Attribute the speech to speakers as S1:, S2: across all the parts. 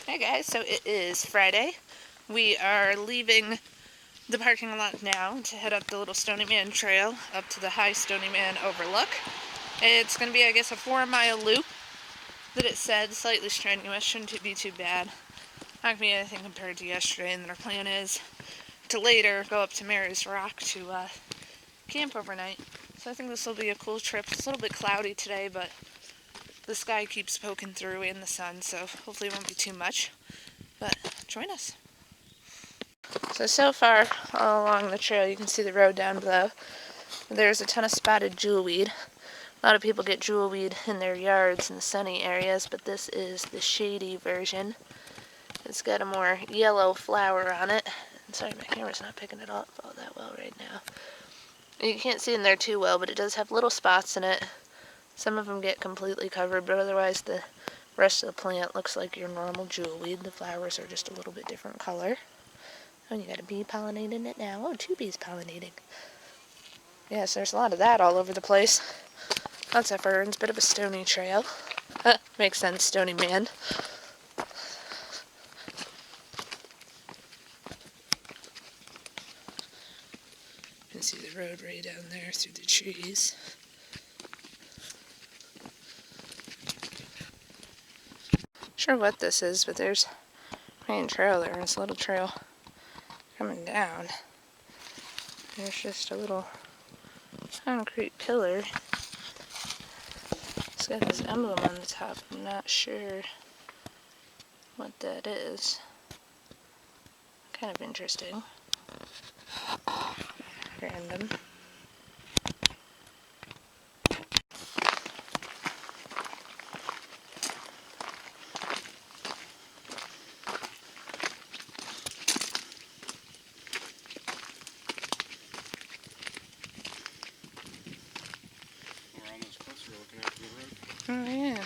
S1: Hey guys, so it is Friday. We are leaving the parking lot now to head up the little Stony Man trail up to the high Stony Man overlook. It's going to be, I guess, a 4-mile loop that it said, slightly strenuous, shouldn't be too bad. Not going to be anything compared to yesterday, and then our plan is to later go up to Mary's Rock to camp overnight. So I think this will be a cool trip. It's a little bit cloudy today, but the sky keeps poking through in the sun, so hopefully it won't be too much. But join us. So far, all along the trail, you can see the road down below. There's a ton of spotted jewelweed. A lot of people get jewelweed in their yards in the sunny areas, but this is the shady version. It's got a more yellow flower on it. Sorry, my camera's not picking it up all that well right now. You can't see in there too well, but it does have little spots in it. Some of them get completely covered, but otherwise the rest of the plant looks like your normal jewelweed. The flowers are just a little bit different color. Oh, you got a bee pollinating it now. Oh, 2 bees pollinating. Yes, there's a lot of that all over the place. Lots of ferns, bit of a stony trail. Makes sense, Stony Man. You can see the road right down there through the trees. Sure what this is, but there's a main trail there. It's a little trail coming down. There's just a little concrete pillar. It's got this emblem on the top. I'm not sure what that is. Kind of interesting. Random. Oh yeah.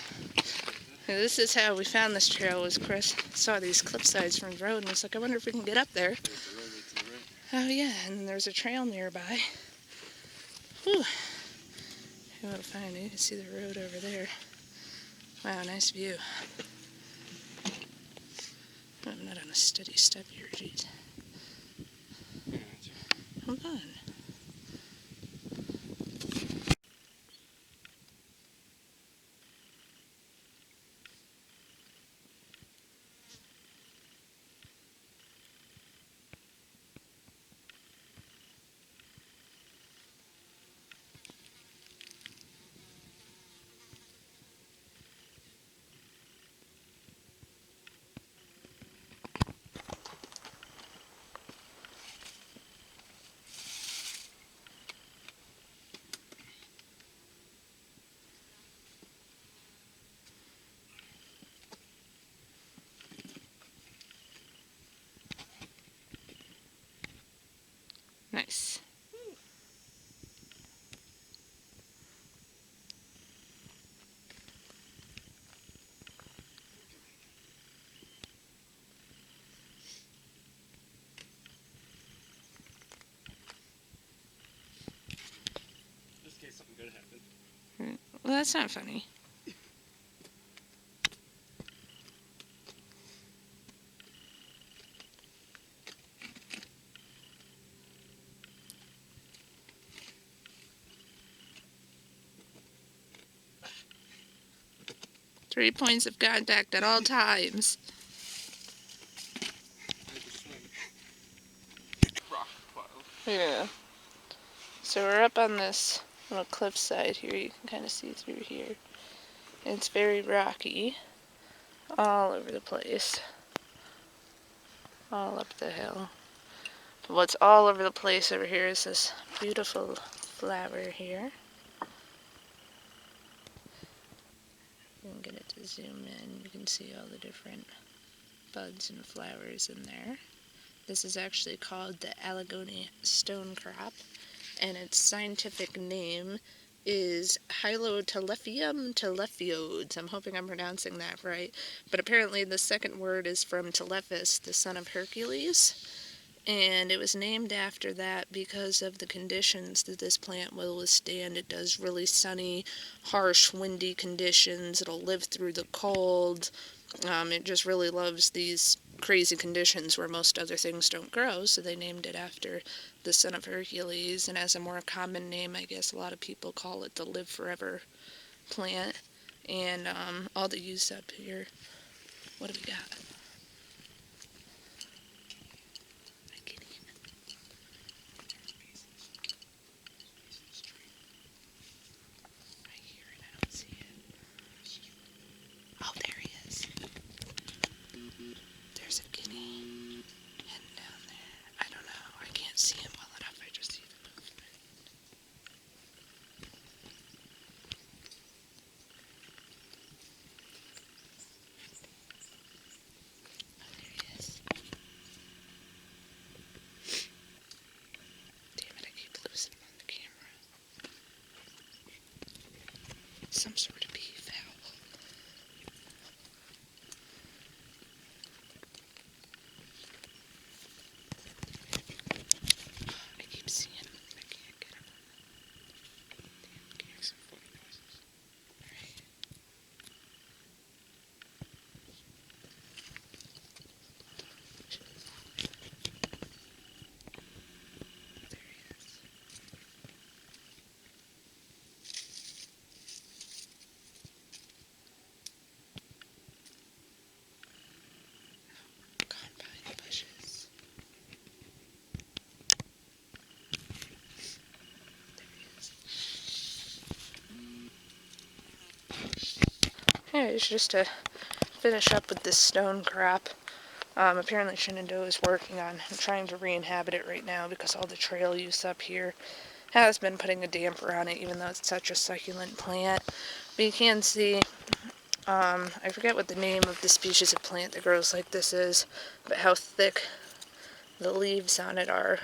S1: This is how we found this trail. Was Chris saw these cliffsides from the road and was like, I wonder if we can get up there. Oh yeah, and there's a trail nearby. Whew. Able to find it. You can see the road over there. Wow, nice view. Oh, I'm not on a steady step here, jeez. Hold on. Nice.
S2: Just in case something good happened.
S1: Well, that's not funny. Three points of contact at all times. Yeah. So we're up on this little cliffside here. You can kind of see through here. It's very rocky. All over the place. All up the hill. But what's all over the place over here is this beautiful flower here. You can get it to zoom in. You can see all the different buds and flowers in there. This is actually called the Allegheny stonecrop, and its scientific name is Hylotelephium telephiodes. I'm hoping I'm pronouncing that right. But apparently the second word is from Telephus, the son of Hercules. and it was named after that because of the conditions that this plant will withstand. It does really sunny, harsh, windy conditions. It'll live through the cold. It just really loves these crazy conditions where most other things don't grow, so they named it after the son of Hercules. And as a more common name, I guess a lot of people call it the live forever plant. And all the use up here. What do we got? Oh, there he is. There's a guinea heading down there. I don't know. I can't see him well enough. I just see the movement. Oh, there he is. Damn it, I keep losing him on the camera. Some sort of beef owl. I keep seeing him. I can't get him. Damn,
S2: Some funny noises.
S1: right. There he is. Gone behind the bushes. There he is. Anyways, just to finish up with this stone crop. Apparently Shenandoah is working on trying to re-inhabit it right now because all the trail use up here has been putting a damper on it, even though it's such a succulent plant. But you can see, I forget what the name of the species of plant that grows like this is, but how thick the leaves on it are,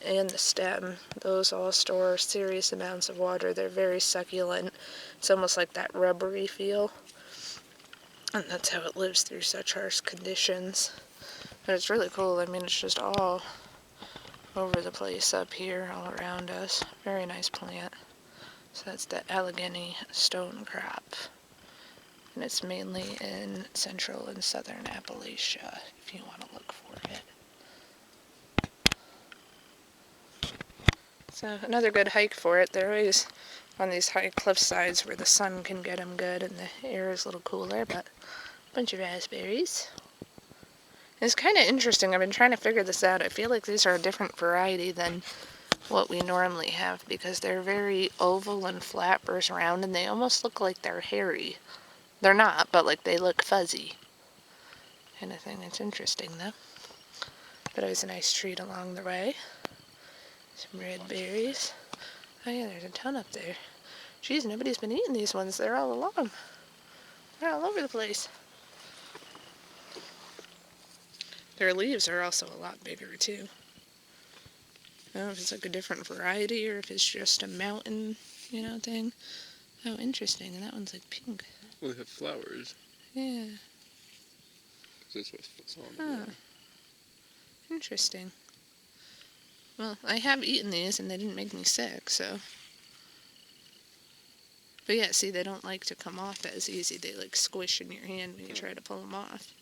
S1: and the stem. Those all store serious amounts of water. They're very succulent. It's almost like that rubbery feel. And that's how it lives through such harsh conditions. But it's really cool. I mean, it's just all over the place up here, all around us. Very nice plant. So that's the Allegheny stone crop. And it's mainly in central and southern Appalachia, if you want to look for it. So another good hike for it. They're always on these high cliff sides where the sun can get them good and the air is a little cooler, but a bunch of raspberries. It's kind of interesting. I've been trying to figure this out. I feel like these are a different variety than what we normally have because they're very oval and flat versus round, and they almost look like they're hairy. They're not, but like they look fuzzy. Kind of thing. It's interesting though. But it was a nice treat along the way. Some red berries. Oh yeah, there's a ton up there. Geez, nobody's been eating these ones. They're all along. They're all over the place. Their leaves are also a lot bigger too. I don't know if it's like a different variety or if it's just a mountain, thing. Oh, interesting. And that one's like pink.
S2: Well, they have flowers.
S1: Yeah.
S2: That's what's on
S1: Huh. Interesting. Well, I have eaten these and they didn't make me sick, so. But yeah, see, they don't like to come off as easy. They like squish in your hand when you try to pull them off.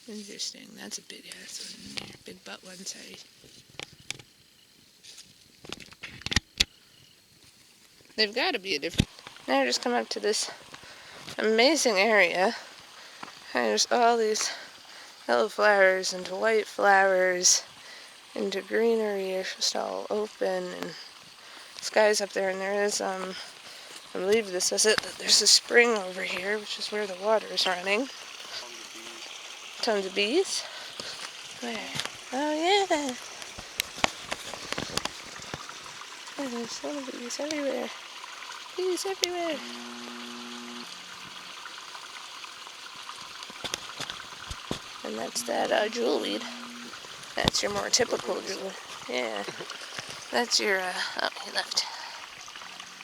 S1: Interesting. That's a big ass one in there. Big butt one, sorry. They've got to be a different. Now I just come up to this amazing area. And there's all these yellow flowers into white flowers into greenery. It's just all open and sky's up there. And there is, I believe this is it, that there's a spring over here, which is where the water is running. Tons of bees. Where? Oh yeah. Oh, there's so many bees everywhere. Bees everywhere. And that's that jewelweed. That's your more typical jewel. Yeah. That's your, oh, he left.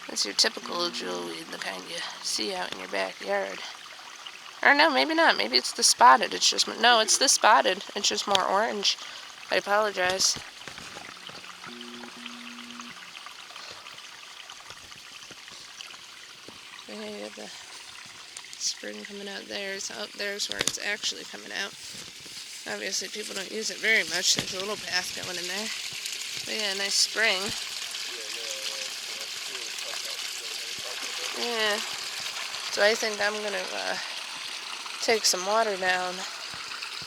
S1: That's your typical jewelweed, the kind you see out in your backyard. Or no, maybe not. Maybe it's the spotted. It's just... No, it's the spotted. It's just more orange. I apologize. Okay, the spring coming out there. Oh, there's where it's actually coming out. Obviously, people don't use it very much. There's a little path going in there. But yeah, nice spring. Yeah. So I think I'm going to take some water down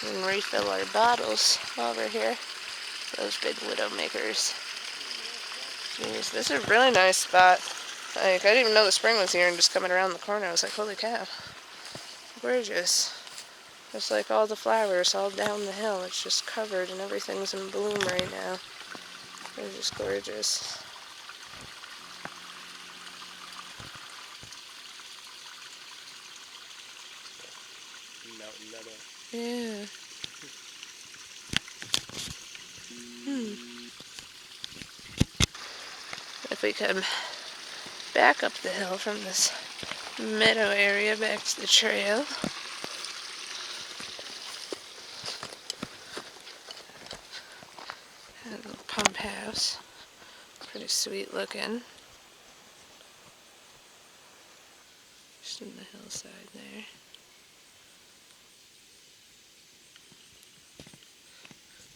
S1: and refill our bottles while we're here. Those big widowmakers. Jeez, this is a really nice spot. Like, I didn't even know the spring was here, and just coming around the corner, I was like, holy cow. Gorgeous. Just like all the flowers all down the hill. It's just covered and everything's in bloom right now. They're just gorgeous.
S2: Mountain meadow.
S1: Yeah. If we come back up the hill from this meadow area back to the trail. That little pump house. Pretty sweet looking. Just in the hillside there.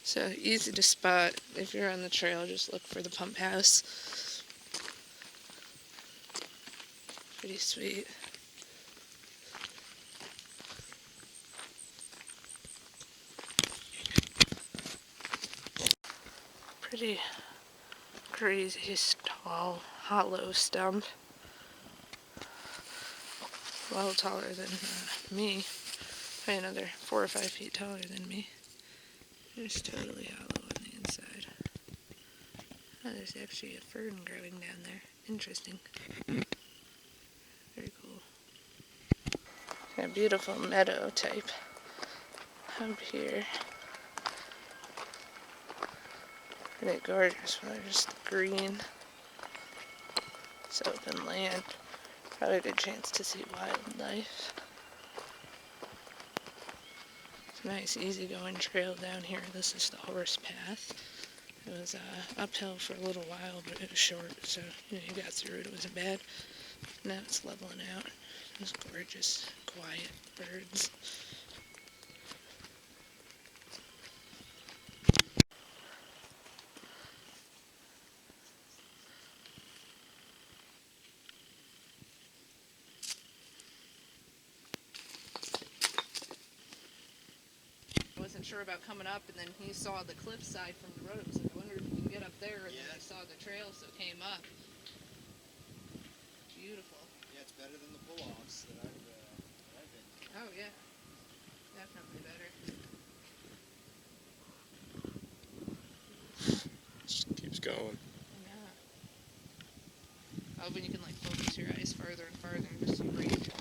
S1: So easy to spot. If you're on the trail, just look for the pump house. Pretty sweet. Pretty crazy tall, hollow stump. Well taller than me. Probably another 4 or 5 feet taller than me. It's totally hollow on the inside. Oh, there's actually a fern growing down there. Interesting. Very cool. A beautiful meadow type up here. Pretty gorgeous. Just green. It's open land. Probably a good chance to see wildlife. It's a nice easy-going trail down here. This is the horse path. It was uphill for a little while, but it was short, so you got through it. It wasn't bad. Now it's leveling out. It's gorgeous, quiet birds. I wasn't sure about coming up, and then he saw the cliffside from the road. I was like, I wonder if we can get up there, and then he saw the trail, so came up. Beautiful.
S3: Yeah, it's better than the pull-offs that I've been to.
S1: Oh, yeah. Definitely better.
S2: Just keeps going.
S1: Yeah. Hoping you can, like, focus your eyes farther and farther and just read.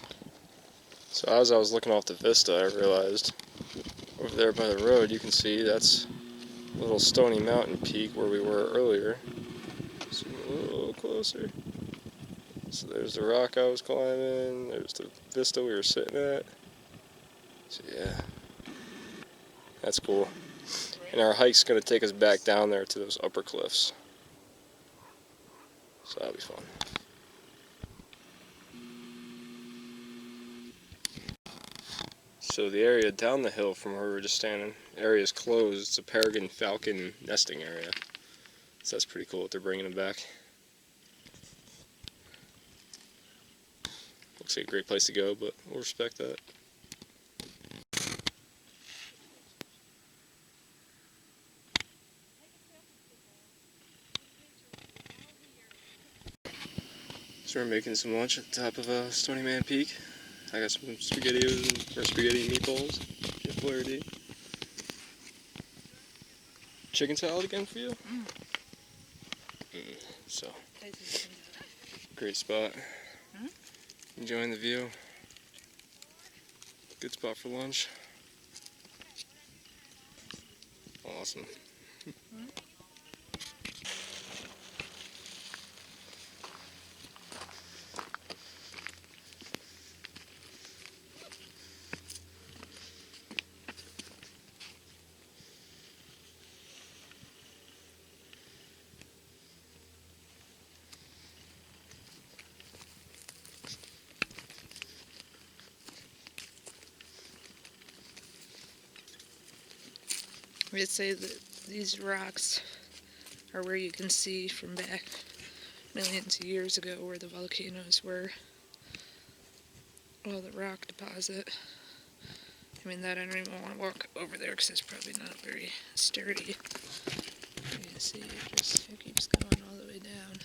S2: So as I was looking off the vista, I realized over there by the road, you can see that's a little Stony Mountain peak where we were earlier. Zoom a little closer. So there's the rock I was climbing, there's the vista we were sitting at. So yeah, that's cool. And our hike's going to take us back down there to those upper cliffs. So that'll be fun. So the area down the hill from where we were just standing, the area is closed. It's a peregrine falcon nesting area. So that's pretty cool that they're bringing them back. Looks like a great place to go, but we'll respect that. So we're making some lunch at the top of Stony Man Peak. I got some SpaghettiOs or spaghetti and meatballs. Get flirty. Chicken salad again for you? So, great spot. Enjoying the view. Good spot for lunch. Awesome.
S1: They say that these rocks are where you can see from back millions of years ago where the volcanoes were. Well, the rock deposit. I mean, that I don't even want to walk over there because it's probably not very sturdy. You can see it keeps going all the way down.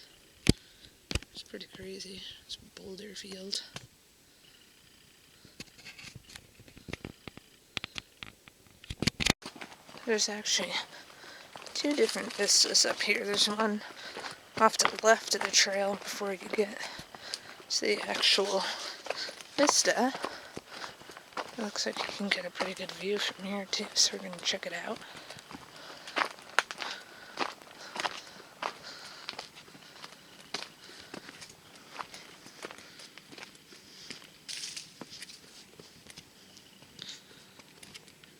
S1: It's pretty crazy. It's a boulder field. There's actually two different vistas up here. There's one off to the left of the trail before you get to the actual vista. It looks like you can get a pretty good view from here too, so we're going to check it out.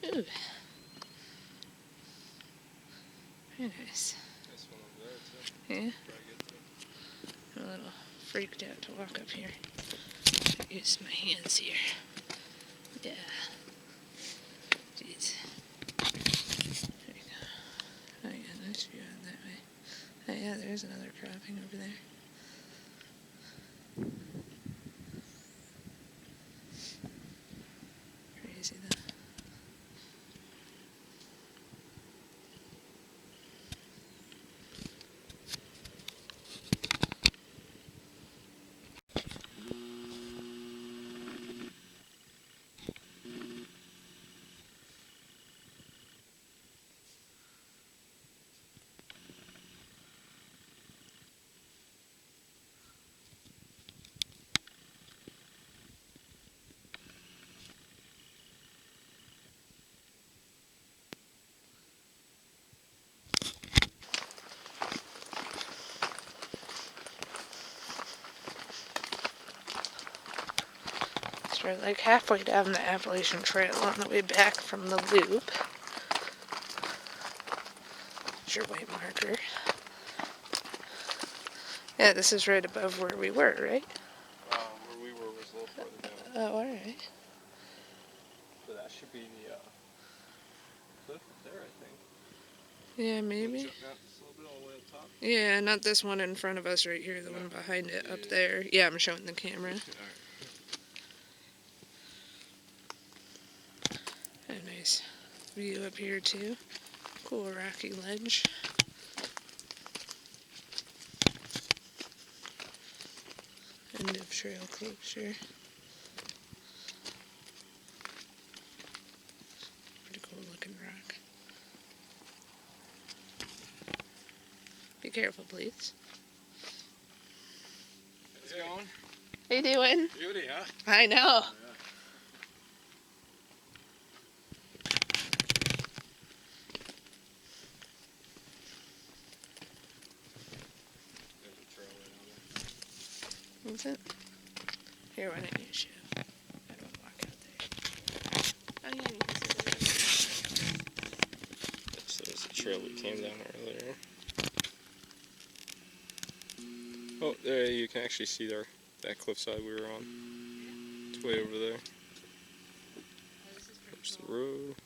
S1: Ooh. Very nice.
S2: This one over there, too.
S1: Yeah?
S2: Try to get to.
S1: I'm a little freaked out to walk up here. Use my hands here. Yeah. Jeez. There you go. Oh yeah, nice view out that way. Oh yeah, there's another cropping over there. Crazy though. So we're like halfway down the Appalachian Trail on the way back from the loop. There's your white marker. Yeah, this is right above where we were, right?
S2: Where we were was a little further down.
S1: Oh, alright.
S2: So that should be the cliff up there, I think.
S1: Yeah, maybe.
S2: Just a little bit all the way up top.
S1: Yeah, not this one in front of us right here, the one behind it up there. Yeah, I'm showing the camera. A nice view up here too. Cool rocky ledge. End of trail closure. Pretty cool looking rock. Be careful, please.
S2: How's it going?
S1: How you doing?
S2: Beauty, huh?
S1: I know.
S2: There's a trail right on there.
S1: Is it? Here, why don't you show? I don't walk out there. Oh yeah, you can see the
S2: So there's a trail we came down earlier. Oh, there you can actually see that cliffside we were on. It's way over there. There's the road.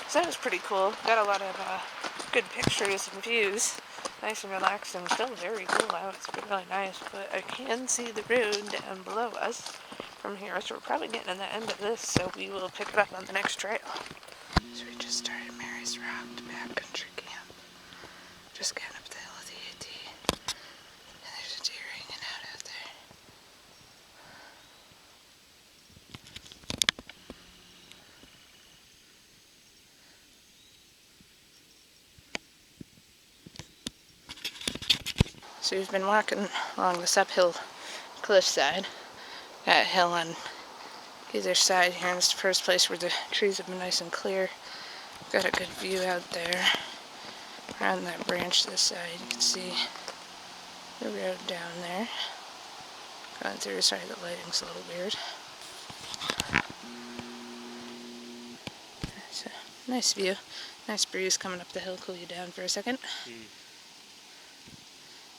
S1: So that was pretty cool. Got a lot of good pictures and views. Nice and relaxing. Still very cool out. It's been really nice. But I can see the road down below us from here. So we're probably getting to the end of this. So we will pick it up on the next trail. So we just started Mary's Rock backcountry camp. Just getting up the hill of the AT. And there's a deer hanging out there. So we've been walking along this uphill cliffside. Got a hill on either side here, and it's the first place where the trees have been nice and clear. Got a good view out there. Around that branch this side, you can see the road down there. Going through, sorry the lighting's a little weird. So, nice view. Nice breeze coming up the hill, cool you down for a second.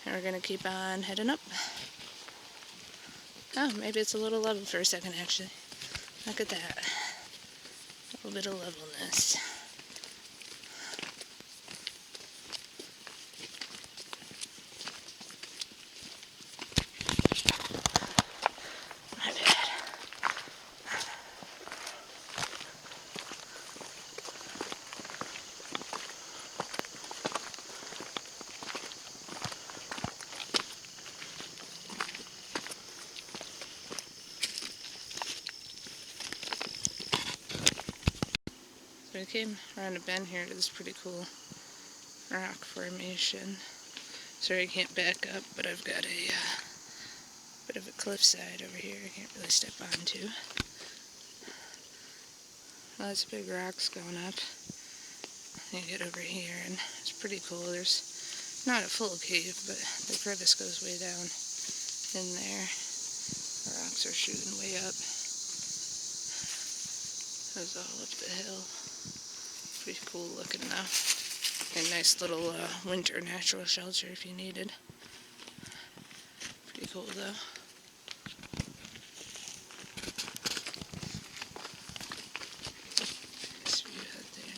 S1: And we're gonna keep on heading up. Oh, maybe it's a little level for a second actually. Look at that. A little bit of levelness. My bad. So we came around a bend here to this pretty cool rock formation. Sorry I can't back up, but I've got a bit of a cliffside over here I can't really step onto. Lots of big rocks going up. You get over here and it's pretty cool. There's not a full cave, but the crevice goes way down in there. The rocks are shooting way up. Goes all up the hill. Pretty cool looking though. A nice little winter natural shelter if you needed. Pretty cool though. Nice view out there.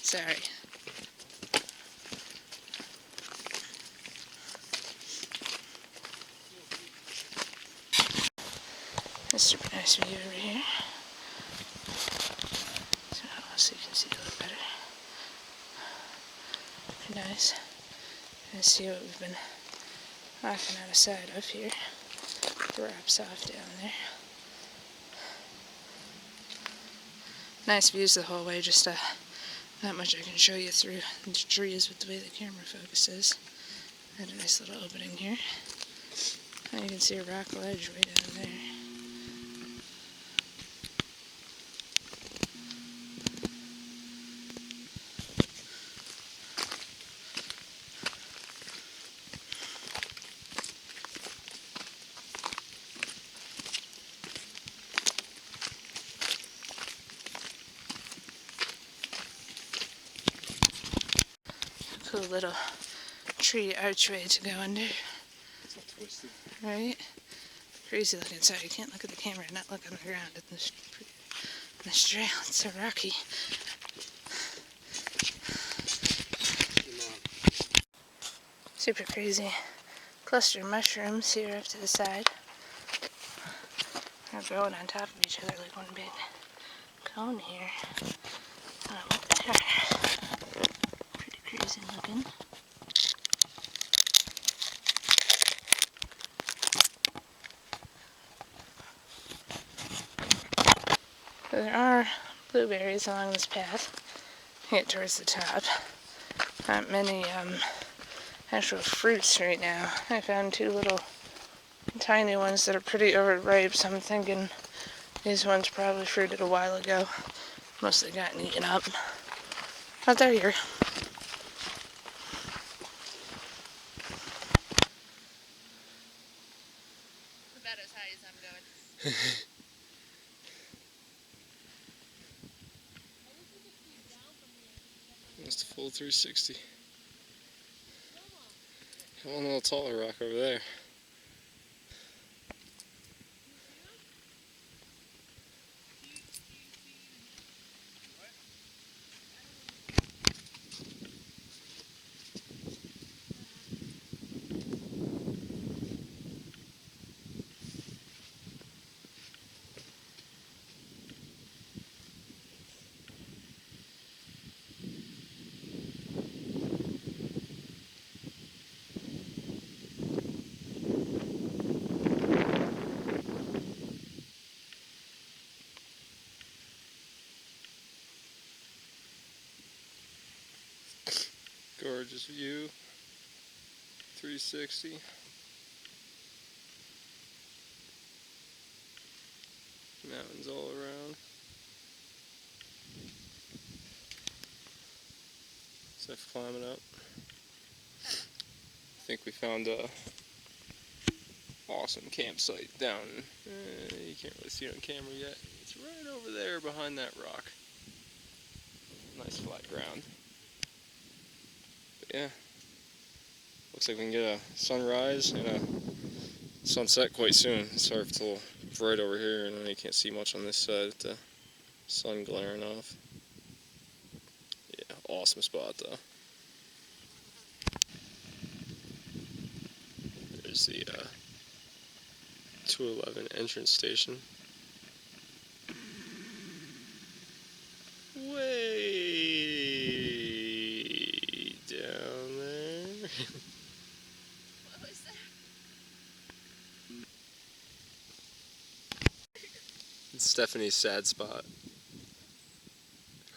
S1: Sorry. That's a super nice view over here. So you can see a little better. Pretty nice. And see what we've been walking on the side of here. Drops off down there. Nice views the whole way, just not much I can show you through the trees with the way the camera focuses. Got a nice little opening here. And you can see a rock ledge way down there. Cool little tree archway to go under.
S2: It's all twisted.
S1: Right? Crazy looking. Sorry, you can't look at the camera and not look on the ground in this trail. It's so rocky. Super crazy cluster mushrooms here up to the side. They're growing on top of each other like one big cone here. They're pretty crazy looking. There are blueberries along this path. Get towards the top. Not many actual fruits right now. I found two little tiny ones that are pretty overripe, so I'm thinking these ones probably fruited a while ago. Mostly gotten eaten up. But they're here. About as high as I'm going.
S2: Almost a full 360. Got one little taller rock over there. Gorgeous view. 360. Mountains all around. Stuff climbing up. I think we found a awesome campsite down. You can't really see it on camera yet. It's right over there behind that rock. Nice flat ground. But yeah, looks like we can get a sunrise and a sunset quite soon. Sorry if it's a little bright over here and you can't see much on this side with the sun glaring off. Yeah, awesome spot though. There's the 211 entrance station. Way down there.
S1: What was that?
S2: It's Stephanie's sad spot.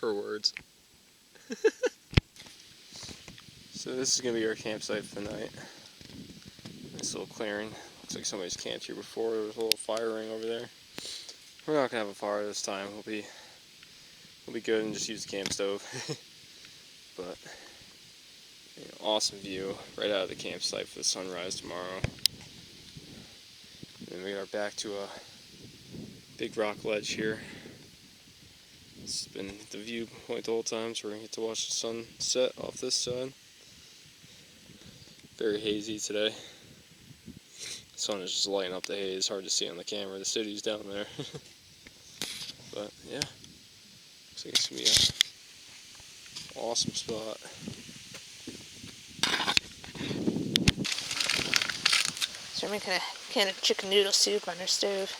S2: Her words. So this is going to be our campsite for the night. Nice little clearing. Looks like somebody's camped here before. There was a little fire ring over there. We're not going to have a fire this time. We'll be good and just use the camp stove. But awesome view right out of the campsite for the sunrise tomorrow. And then we are back to a big rock ledge here. It's been the viewpoint the whole time, so we're going to get to watch the sun set off this side. Very hazy today. The sun is just lighting up the haze. Hard to see on the camera. The city's down there. But yeah, looks like it's going to be an awesome spot.
S1: So we're making a can of chicken noodle soup on our stove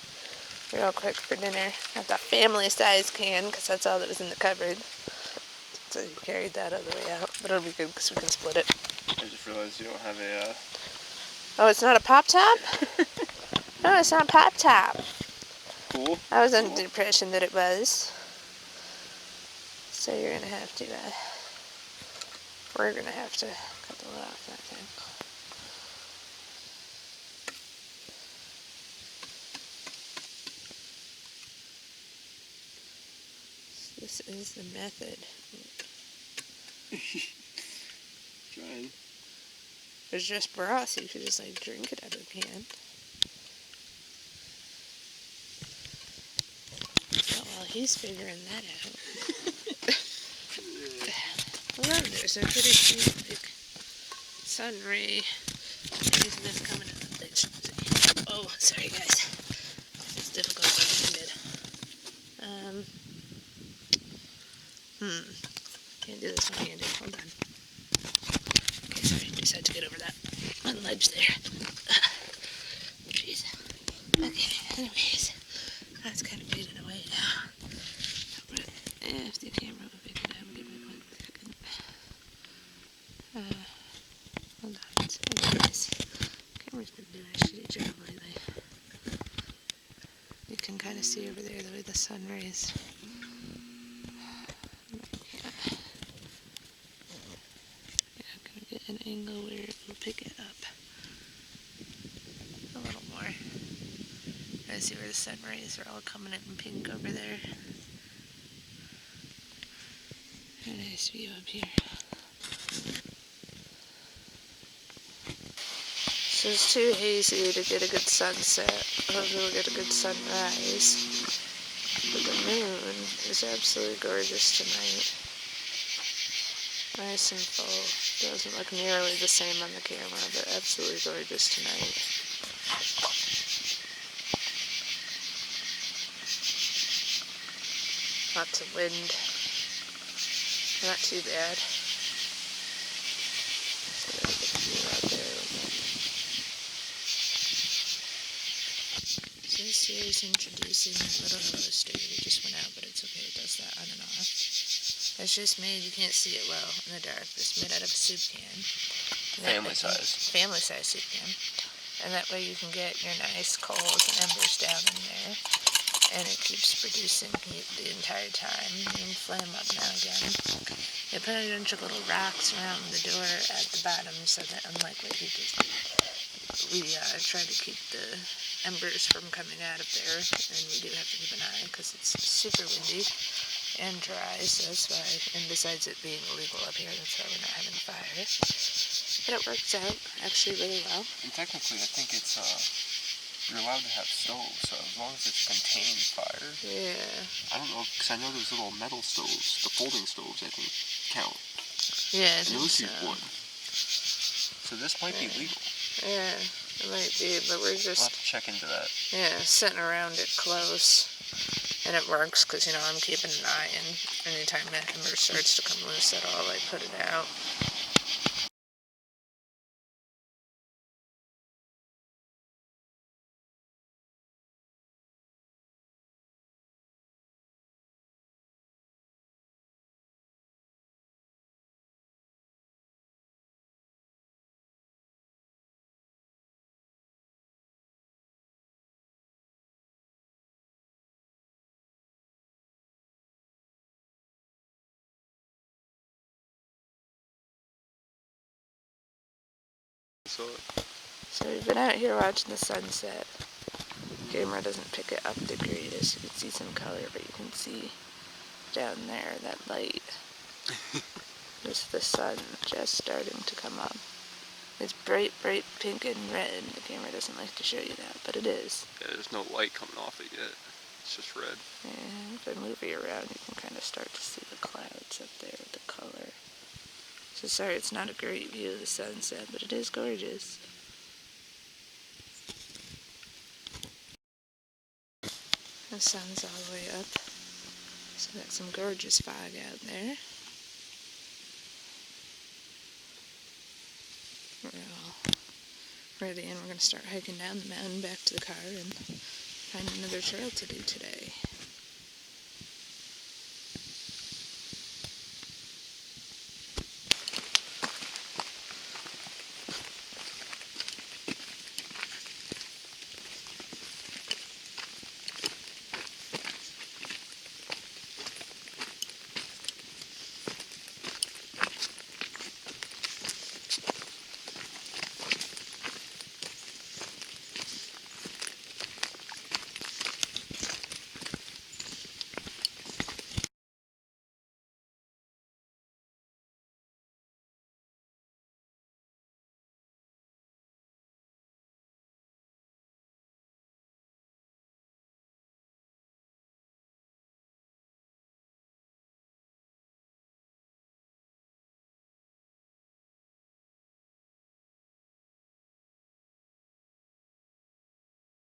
S1: real quick for dinner. Not the family size can, because that's all that was in the cupboard. So we carried that all the way out. But it'll be good because we can split it.
S2: I just realized you don't have a...
S1: Oh, it's not a pop top? No, it's not pop top.
S2: Cool.
S1: I was under the impression that it was. So you're going to have to, we're going to have to cut the lid off that thing. This is the method.
S2: Trying.
S1: It's just broth, so you could just like drink it out of the can. Oh, well, he's figuring that out. Well, there's a pretty cute like sun ray. Using this coming in the ditch. Oh, sorry guys. It's difficult one-handed. Can't do this one-handed. Hold on. Okay, sorry. Just had to get over that one ledge there. Jeez. Okay, anyways. That's kind of fading away now. But if the camera will pick it up, give me 1 second. Hold on. Anyways, camera's been doing a shitty job lately. You can kind of see over there the way the sun rays. An angle where it will pick it up a little more. I see where the sun rays are all coming in pink over there. A nice view up here. So it's too hazy to get a good sunset. Hopefully we'll get a good sunrise. But the moon is absolutely gorgeous tonight. Nice and full. Doesn't look nearly the same on the camera, but absolutely gorgeous tonight. Lots of wind. Not too bad. So that's a view out there. So this here is introducing that little hello stove. It just went out, but it's okay. It does that on and off. It's just made, you can't see it well in the dark, but it's made out of a soup can.
S2: Family size.
S1: Family size soup can. And that way you can get your nice coals and embers down in there. And it keeps producing heat the entire time. You can flame up now and again. You put a bunch of little rocks around the door at the bottom so that unlike what you just did, we try to keep the embers from coming out of there, and we do have to keep an eye because it's super windy and dry, so that's why, and besides it being illegal up here, that's why we're not having a fire. But it works out actually really well.
S2: And technically, I think it's you're allowed to have stoves, so as long as it's contained fire.
S1: Yeah.
S2: I don't know, because I know those little metal stoves, the folding stoves, I think, count.
S1: Yeah, I
S2: And
S1: think
S2: those
S1: so.
S2: use wood. So this might be legal.
S1: Yeah, it might be, but we're
S2: We'll
S1: just,
S2: have to check into that.
S1: sitting around it close. And it works because, I'm keeping an eye, and anytime that ember starts to come loose at all, I put it out.
S2: So
S1: So we've been out here watching the sunset. The camera doesn't pick it up the greatest. You can see some color, but you can see down there that light. Just the sun just starting to come up. It's bright, bright pink and red. The camera doesn't like to show you that, but it is.
S2: yeah, there's no light coming off it yet. It's just red.
S1: And if I move you around, you can kind of start to see the clouds up there with the color. So sorry, it's not a great view of the sunset, but it is gorgeous. The sun's all the way up. So got some gorgeous fog out there. We're all ready, and we're going to start hiking down the mountain back to the car and find another trail to do today.